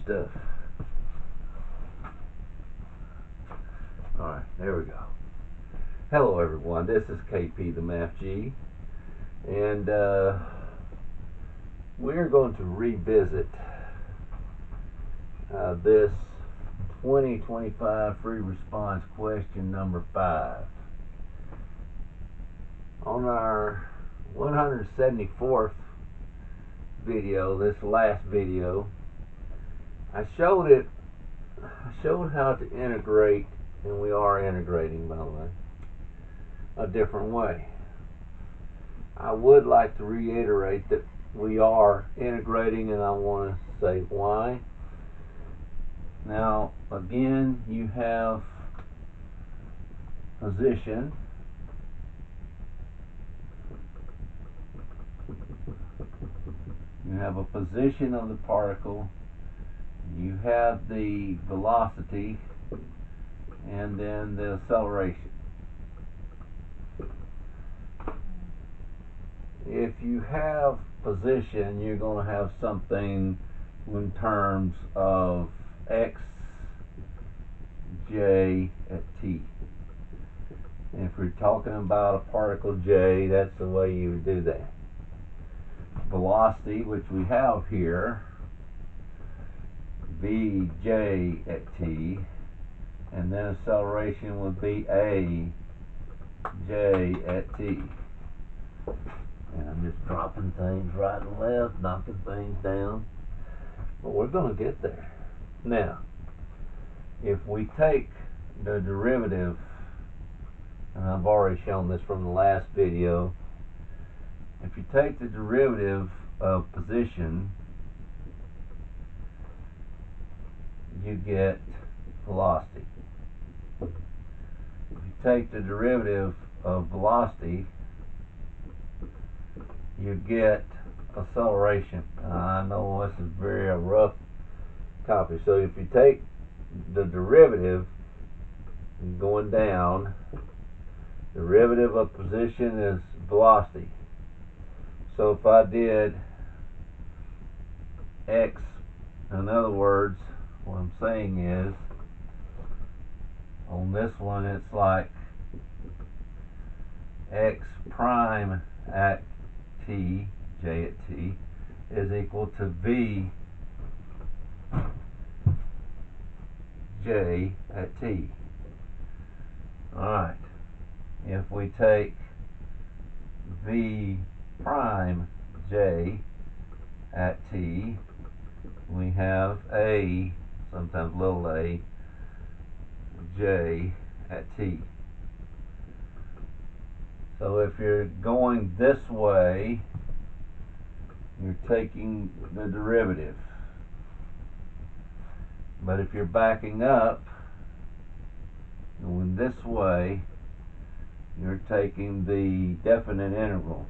stuff. Alright, there we go. Hello everyone, this is KP the Math G, and we're going to revisit this 2025 free response question number 5. On our 174th video, this last video, I showed how to integrate, and we are integrating, by the way, a different way. I would like to reiterate that we are integrating, and I want to say why. Now, again, you have position. You have a position of the particle. You have the velocity, and then the acceleration. If you have position, you're going to have something in terms of x, j at t. And if we're talking about a particle j, that's the way you would do that. Velocity, which we have here, vj at t, and then acceleration would be a j at t. And I'm just dropping things right and left, knocking things down. But we're going to get there. Now, if we take the derivative, and I've already shown this from the last video, if you take the derivative of position, you get velocity. If you take the derivative of velocity, you get acceleration. I know this is very rough copy. So if you take the derivative going down, derivative of position is velocity. So if I did x, in other words, what I'm saying is, on this one it's like x prime at t, j at t, is equal to v j at t. Alright, if we take v prime j at t, we have a, sometimes little a, j at t. So if you're going this way, you're taking the derivative. But if you're backing up, going this way, you're taking the definite integral.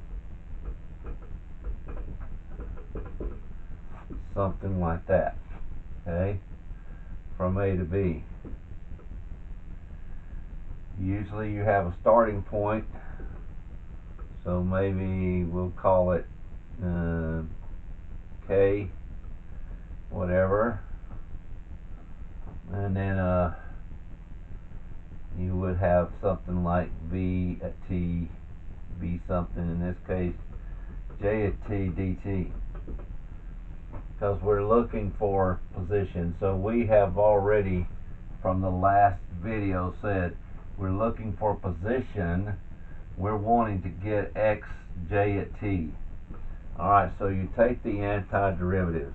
Something like that. Okay? From A to B. Usually you have a starting point. So maybe we'll call it K, whatever, and then you would have something like V at T, B something, in this case J at T dt, because we're looking for position. So we have already, from the last video, said we're looking for position. We're wanting to get x, j at t. Alright, so you take the antiderivative.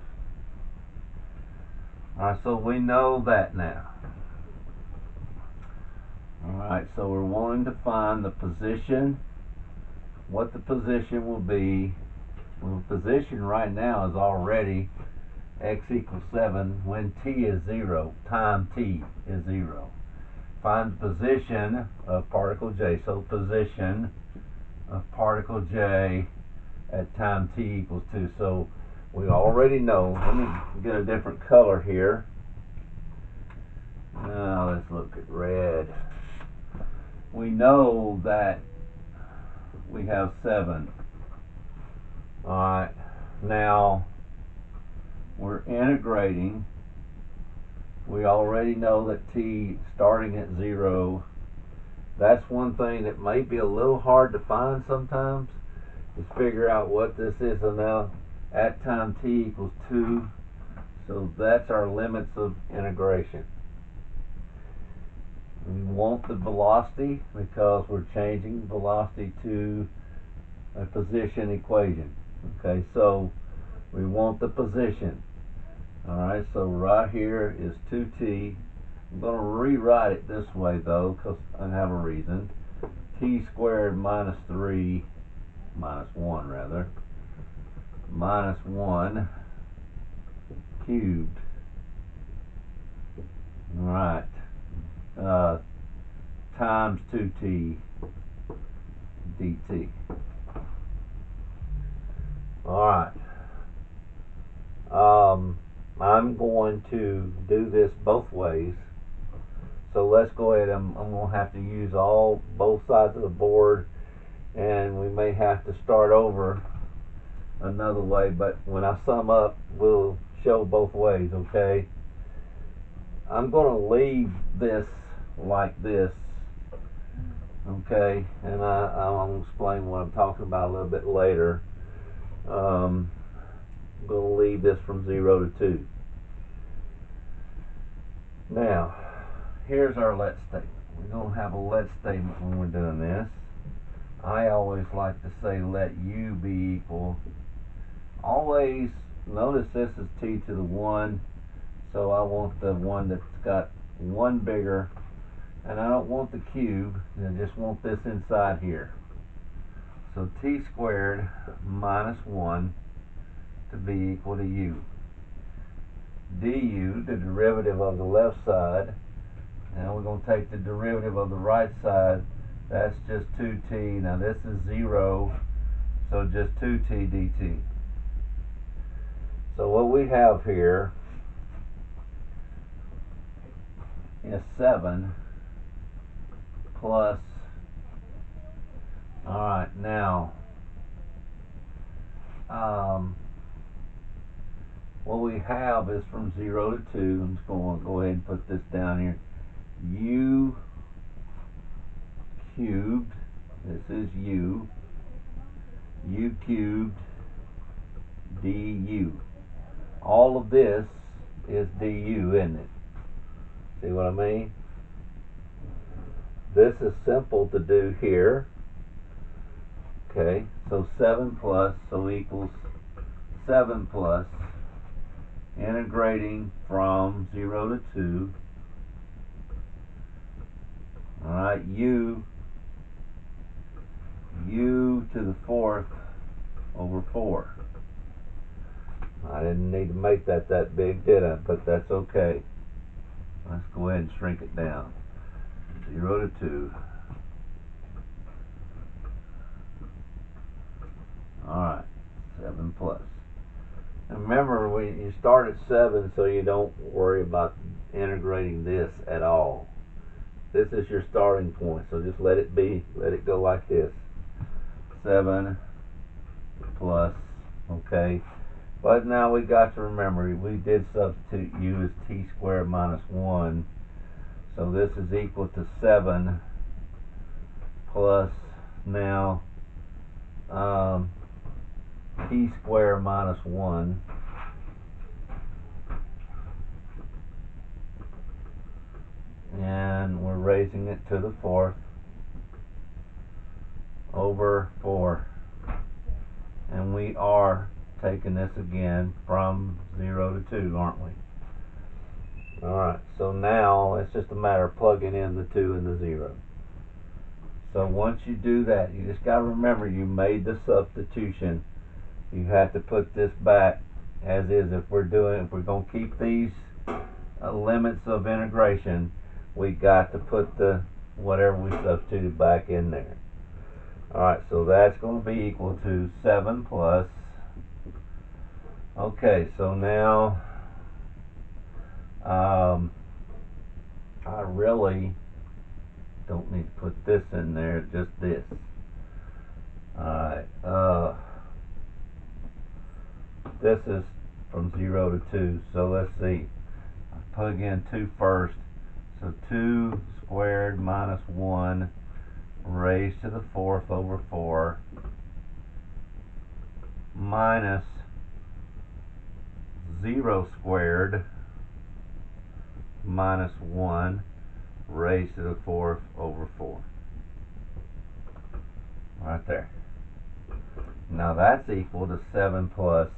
Alright, so we know that now. Alright, so we're wanting to find the position, what the position will be. Well, the position right now is already x equals 7 when t is 0, time t is 0. Find the position of particle j. So position of particle j at time t equals 2. So we already know. Let me get a different color here. Now let's look at red. We know that we have 7. Alright, now we're integrating We already know that t starting at 0. That's one thing that may be a little hard to find sometimes, is figure out what this is. So now at time t equals 2, so that's our limits of integration. We want the velocity because we're changing velocity to a position equation. Okay, so we want the position. Alright, so right here is 2t. I'm going to rewrite it this way though, because I have a reason. T squared minus 3, minus 1 rather, minus 1 cubed. Alright, times 2t dt. Alright, I'm going to do this both ways. So let's go ahead. I'm going to have to use both sides of the board, and we may have to start over another way, but when I sum up, we'll show both ways, okay? I'm going to leave this like this, okay? And I'll explain what I'm talking about a little bit later. I'm going to leave this from 0 to 2. Now, here's our let statement. We're going to have a let statement when we're doing this. I always like to say let u be equal. Always notice this is t to the 1, so I want the one that's got 1 bigger, and I don't want the cube, I just want this inside here. So t squared minus 1 to be equal to u. du, the derivative of the left side, and we're going to take the derivative of the right side. That's just 2t. Now this is 0, so just 2t dt. So what we have here is 7 plus, alright, now what we have is from 0 to 2. I'm just going to go ahead and put this down here. U cubed, this is u cubed du. All of this is du, isn't it? See what I mean? This is simple to do here. Okay, so 7 plus, so equals 7 plus, integrating from 0 to 2. Alright, u to the 4th over 4. I didn't need to make that big, did I? But that's okay. Let's go ahead and shrink it down. 0 to 2. Alright, 7 plus. And remember, you start at 7, so you don't worry about integrating this at all. This is your starting point, so just let it be. Let it go like this. 7 plus, okay? But now we got to remember, we did substitute u as t squared minus 1. So this is equal to 7 plus, now, t squared minus 1. And we're raising it to the 4th over 4. And we are taking this again from 0 to 2, aren't we? Alright, so now it's just a matter of plugging in the 2 and the 0. So once you do that, you just got to remember you made the substitution. You have to put this back as is. If we're going to keep these limits of integration, we got to put the whatever we substituted back in there. Alright, so that's going to be equal to 7 plus. Okay, so now I really don't need to put this in there, just this. Alright, this is from 0 to 2, so let's see. plug in 2 first. So 2 squared minus 1 raised to the 4th over 4 minus 0 squared minus 1 raised to the 4th over 4. Right there. Now that's equal to 7 plus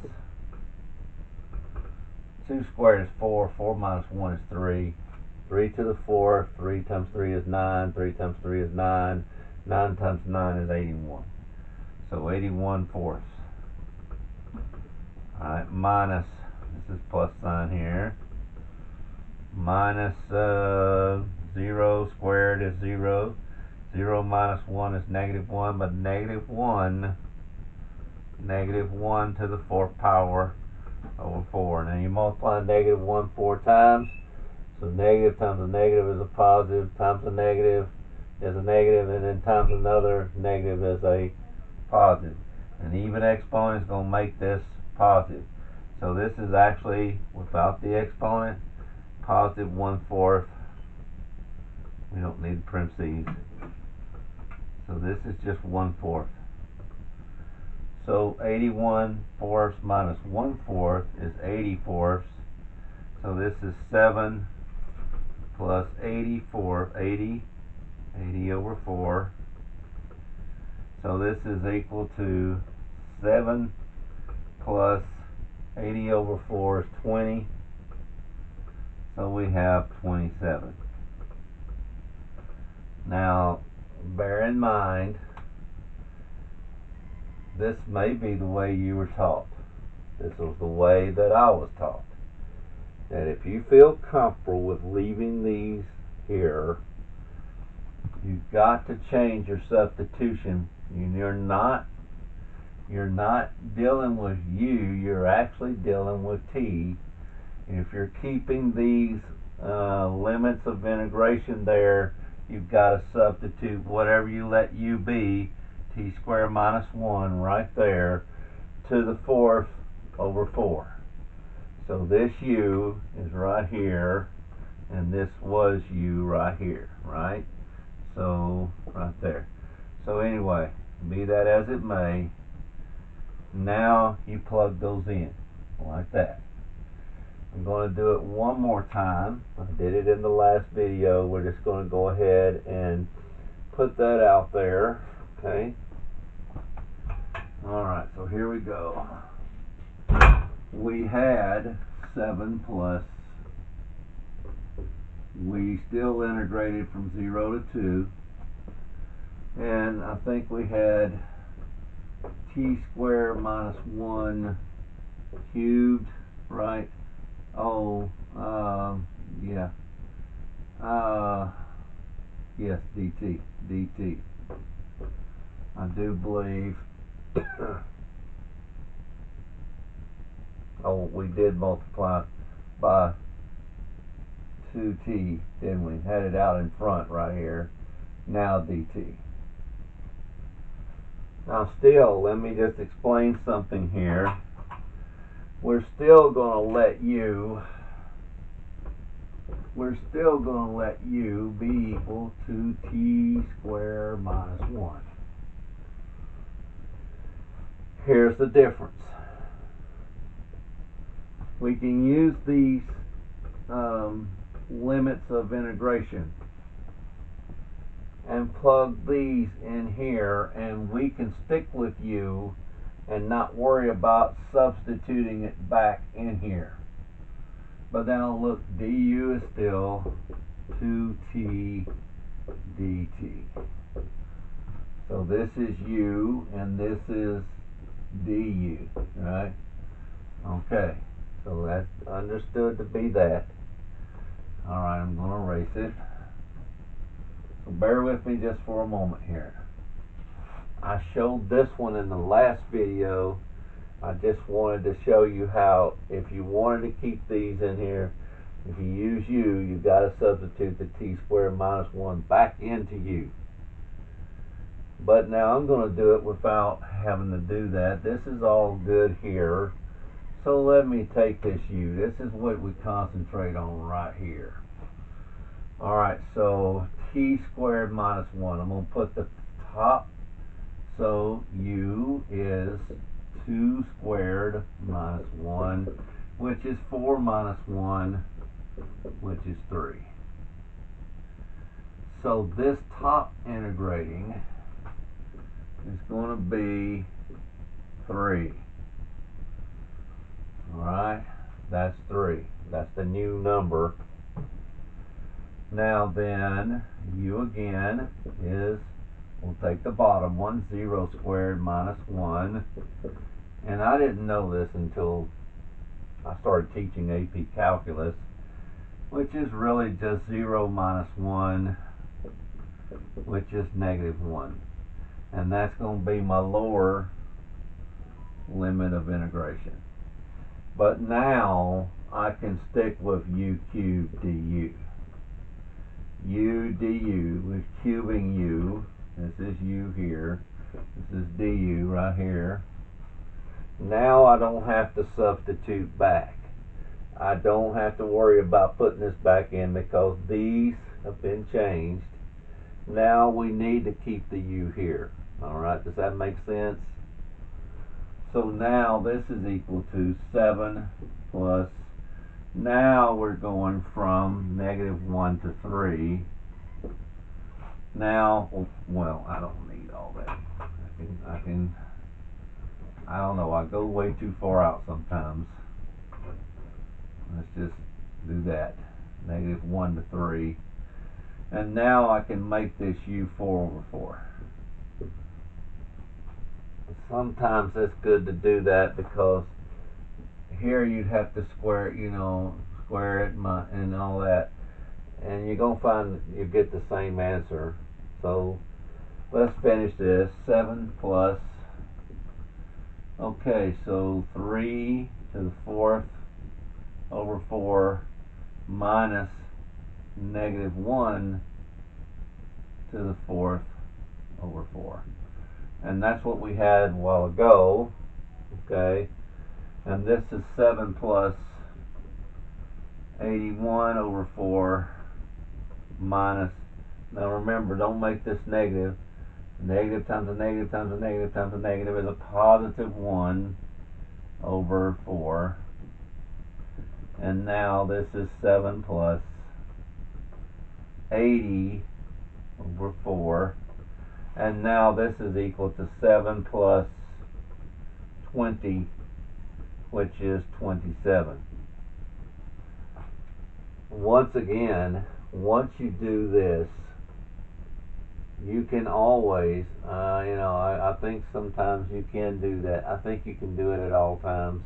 2 squared is 4, 4 minus 1 is 3, 3 to the 4th, 3 times 3 is 9, 3 times 3 is 9, 9 times 9 is 81. So 81 fourths. Alright, minus, this is plus sign here, minus 0 squared is 0, 0 minus 1 is negative 1, but negative 1 to the 4th power over 4. Now you multiply negative 1 4 times, so negative times a negative is a positive, times a negative is a negative, and then times another negative is a positive. An even exponent is going to make this positive. So this is actually, without the exponent, positive 1/4. We don't need parentheses. So this is just 1/4. So 81 fourths minus 1/4 is 80 fourths. So this is 7 plus 84, 80 over 4. So this is equal to 7 plus 80 over 4 is 20. So we have 27. Now, bear in mind, this may be the way you were taught. This was the way that I was taught. That if you feel comfortable with leaving these here, you've got to change your substitution. You're not dealing with U, you're actually dealing with T. If you're keeping these limits of integration there, you've got to substitute whatever you let U be, T squared minus 1 right there, to the 4th over 4. So this U is right here, and this was U right here, right? So, right there. So anyway, be that as it may, now you plug those in, like that. I'm going to do it one more time. I did it in the last video. We're just going to go ahead and put that out there, okay? Alright, so here we go. We had 7 plus, we still integrated from 0 to 2, and I think we had T squared minus 1 cubed, right? Oh, yeah. Yes, dt. I do believe. Oh, we did multiply by 2t, didn't we? Had it out in front right here. Now dt. Now still, let me just explain something here. We're still going to let u be equal to t squared minus 1. Here's the difference. We can use these limits of integration and plug these in here, and we can stick with u and not worry about substituting it back in here. But now look, du is still 2t dt. So this is u and this is du, right? Okay, so that's understood to be that. Alright, I'm going to erase it. So bear with me just for a moment here. I showed this one in the last video. I just wanted to show you how, if you wanted to keep these in here, if you use u, you've got to substitute the t squared minus 1 back into u. But now I'm going to do it without having to do that. This is all good here. So let me take this u. This is what we concentrate on right here. Alright, so t squared minus 1. I'm going to put the top. So u is 2 squared minus 1, which is 4 minus 1, which is 3. So this top integrating is going to be 3. Alright, that's 3. That's the new number. Now then, u again is, we'll take the bottom one, 0 squared minus 1. And I didn't know this until I started teaching AP Calculus, which is really just 0 minus 1, which is negative 1. And that's going to be my lower limit of integration. But now I can stick with u cubed du. U du, we're cubing u. This is u here. This is du right here. Now I don't have to substitute back. I don't have to worry about putting this back in because these have been changed. Now we need to keep the u here. Alright, does that make sense? So now this is equal to 7 plus, now we're going from negative 1 to 3. Now, well, I don't need all that. I don't know, I go way too far out sometimes. Let's just do that. Negative 1 to 3. And now I can make this u 4 over 4. Sometimes it's good to do that because here you'd have to square it, square it and all that. And you're going to find you get the same answer. So let's finish this. 7 plus, okay, so 3 to the 4th over 4 minus negative 1 to the 4th over 4. And that's what we had a while ago. Okay, and this is 7 plus 81 over 4 minus, now remember, don't make this negative. Negative times a negative times a negative times a negative is a positive 1 over 4. And now this is 7 plus 80 over 4. And now this is equal to 7 plus 20, which is 27. Once again, once you do this, you can always, I think sometimes you can do that. I think you can do it at all times.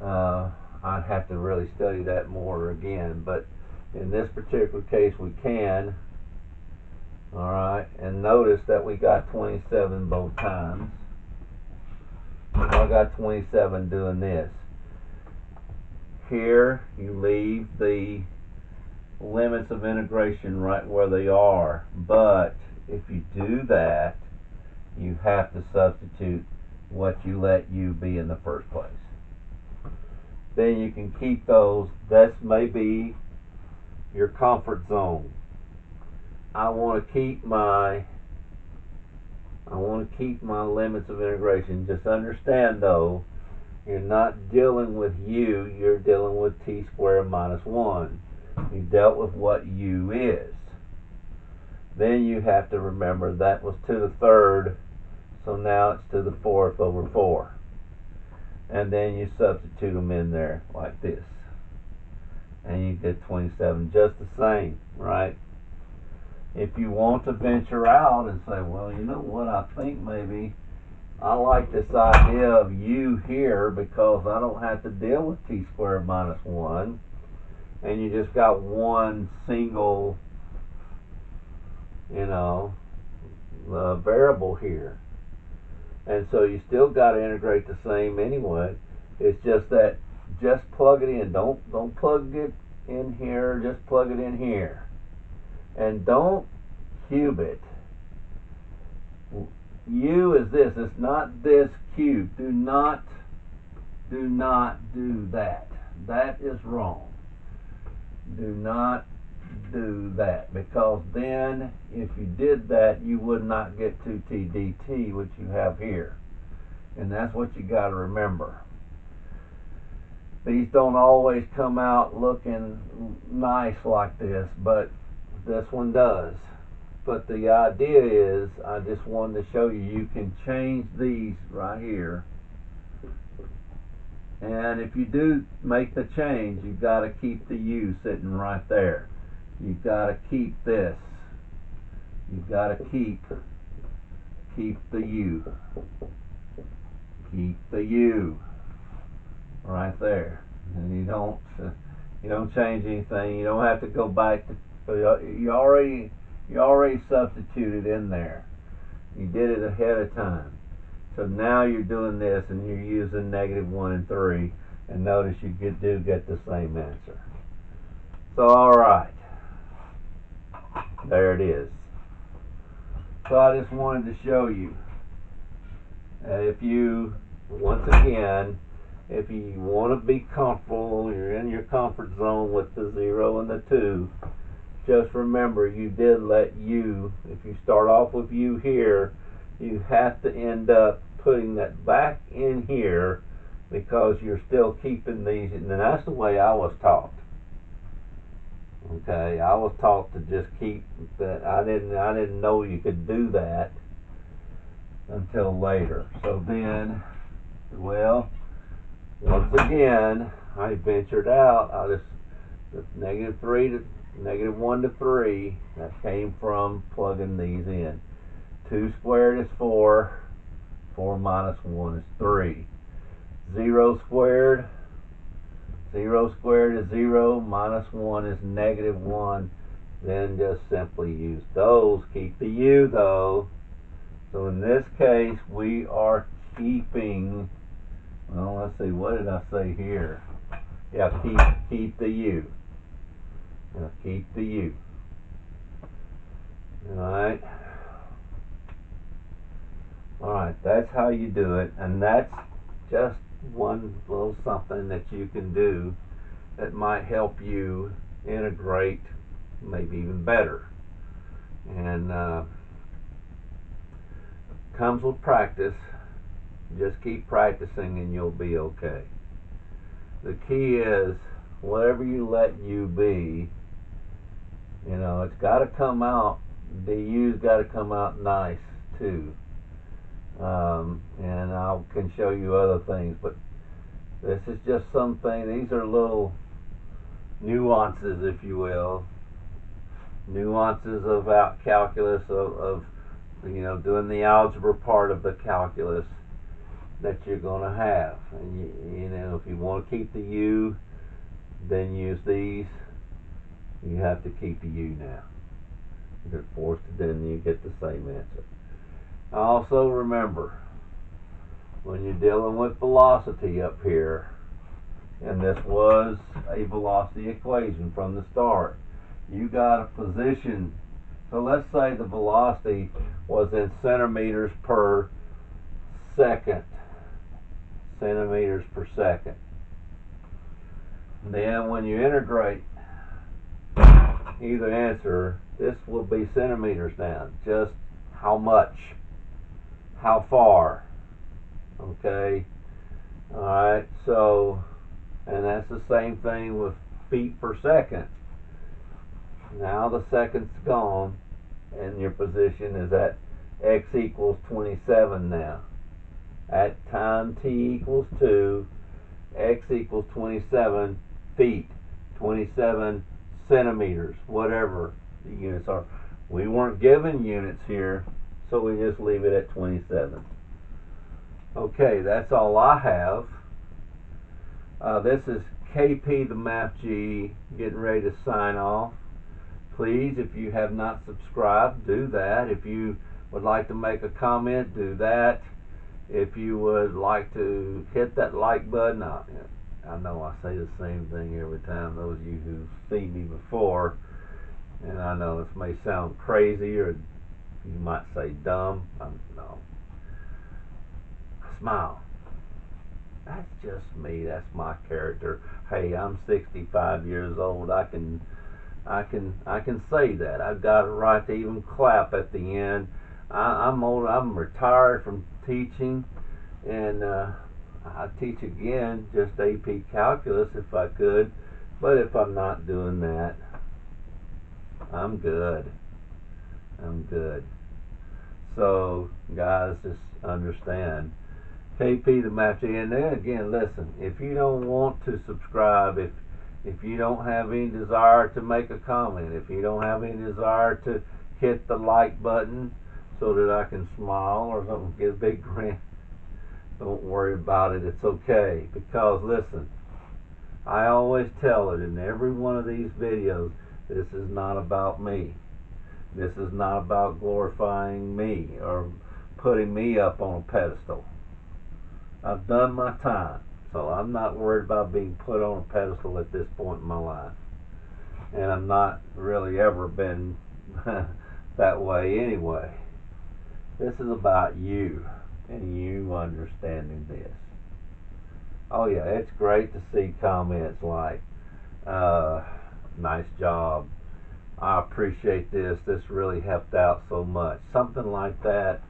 I'd have to really study that more again, but in this particular case we can. Alright, and notice that we got 27 both times. I got 27 doing this. Here you leave the limits of integration right where they are, but if you do that, you have to substitute what you let u be in the first place. Then you can keep those. This may be your comfort zone. I want to keep my limits of integration. Just understand though, you're not dealing with u, you're dealing with t squared minus 1. You dealt with what u is. Then you have to remember that was to the 3rd, so now it's to the 4th over 4. And then you substitute them in there like this. And you get 27 just the same, right? If you want to venture out and say, well, you know what, I think maybe I like this idea of u here because I don't have to deal with t squared minus 1, and you just got one single, variable here. And so you still got to integrate the same anyway. It's just that, just plug it in. Don't plug it in here, just plug it in here. And don't cube it. U is this, it's not this cube. Do not do not do that. That is wrong. Do not do that, because then if you did that, you would not get 2t dt, which you have here. And that's what you got to remember. These don't always come out looking nice like this, but this one does. But the idea is, I just wanted to show you, you can change these right here. And if you do make the change, you've got to keep the U sitting right there. You've got to keep this. You've got to keep the U. Keep the U right there. And you don't change anything. You don't have to go back to, you already substituted in there. You did it ahead of time. So now you're doing this and you're using -1 and 3, and notice you do get the same answer. So alright, there it is. So I just wanted to show you, if you, once again, if you want to be comfortable, you're in your comfort zone with the 0 and the 2, just remember you did let U, if you start off with U here, you have to end up putting that back in here, because you're still keeping these, and that's the way I was taught. Okay, I was taught to just keep that. I didn't know you could do that until later. So then, well, once again, I ventured out. I just, -3 to -1 to 3, that came from plugging these in. 2 squared is 4. 4 minus 1 is 3. 0 squared is 0. Minus 1 is -1. Then just simply use those. Keep the U though. So in this case, we are keeping, well, let's see, what did I say here? Yeah, keep the U. Yeah, keep the U. Alright. Alright, that's how you do it, and that's just one little something that you can do that might help you integrate maybe even better. And comes with practice. Just keep practicing and you'll be okay. The key is, whatever you let U be, it's got to come out, the U's got to come out nice too. And I can show you other things, but this is just something, these are little nuances, if you will, nuances about calculus, of doing the algebra part of the calculus that you're going to have. And if you want to keep the U, then use these. You have to keep the U now. You're forced to, then you get the same answer. Also remember, when you're dealing with velocity up here, and this was a velocity equation from the start, you got a position. So let's say the velocity was in centimeters per second. Centimeters per second. Then when you integrate either answer, this will be centimeters now. Just how much? How far? Okay? Alright, so, and that's the same thing with feet per second. Now the second's gone, and your position is at x equals 27 now. At time t equals 2, x equals 27 feet, 27 centimeters, whatever the units are. We weren't given units here, so we just leave it at 27. Okay, that's all I have. This is KP the Math G, getting ready to sign off. Please, if you have not subscribed, do that. If you would like to make a comment, do that. If you would like to hit that like button, I know I say the same thing every time, those of you who've seen me before, and I know this may sound crazy, or you might say dumb. No. Smile. That's just me. That's my character. Hey, I'm 65 years old. I can say that. I've got a right to even clap at the end. I'm old. I'm retired from teaching, and I teach again, just AP Calculus if I could. But if I'm not doing that, I'm good. I'm good. So, guys, just understand. KP the Math G. And then again, listen, if you don't want to subscribe, if you don't have any desire to make a comment, if you don't have any desire to hit the like button so that I can smile or something, get a big grin, don't worry about it. It's okay. Because listen, I always tell it in every one of these videos, this is not about me. This is not about glorifying me or putting me up on a pedestal. I've done my time, so I'm not worried about being put on a pedestal at this point in my life. And I've not really ever been that way anyway. This is about you and you understanding this. Oh yeah, it's great to see comments like, nice job, I appreciate this, this really helped out so much. Something like that.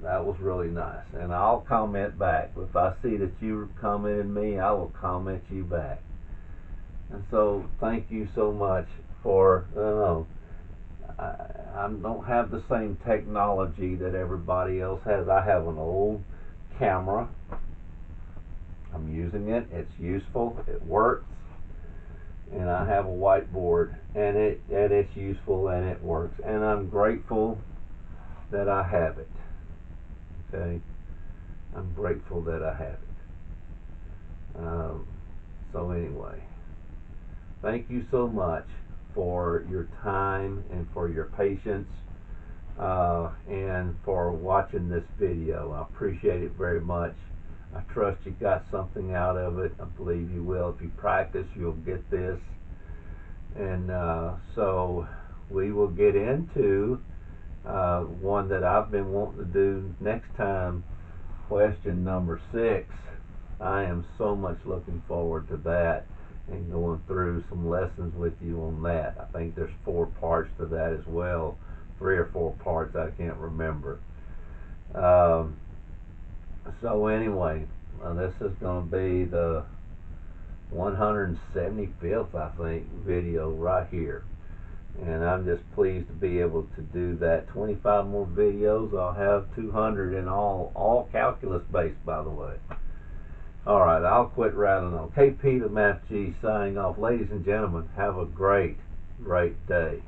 That was really nice. And I'll comment back. If I see that you commented me, I will comment you back. And so thank you so much for, I don't have the same technology that everybody else has. I have an old camera. I'm using it. It's useful. It works. And I have a whiteboard, and it's useful and it works. And I'm grateful that I have it. Okay, I'm grateful that I have it. So anyway, thank you so much for your time and for your patience and for watching this video. I appreciate it very much. I trust you got something out of it. I believe you will. If you practice, you'll get this. And so we will get into one that I've been wanting to do next time, question number 6. I am so much looking forward to that and going through some lessons with you on that. I think there's 4 parts to that as well, 3 or 4 parts, I can't remember. So anyway, this is going to be the 175th, I think, video right here. And I'm just pleased to be able to do that. 25 more videos. I'll have 200 in all calculus based, by the way. Alright, I'll quit rattling on. KP the Math G signing off. Ladies and gentlemen, have a great day.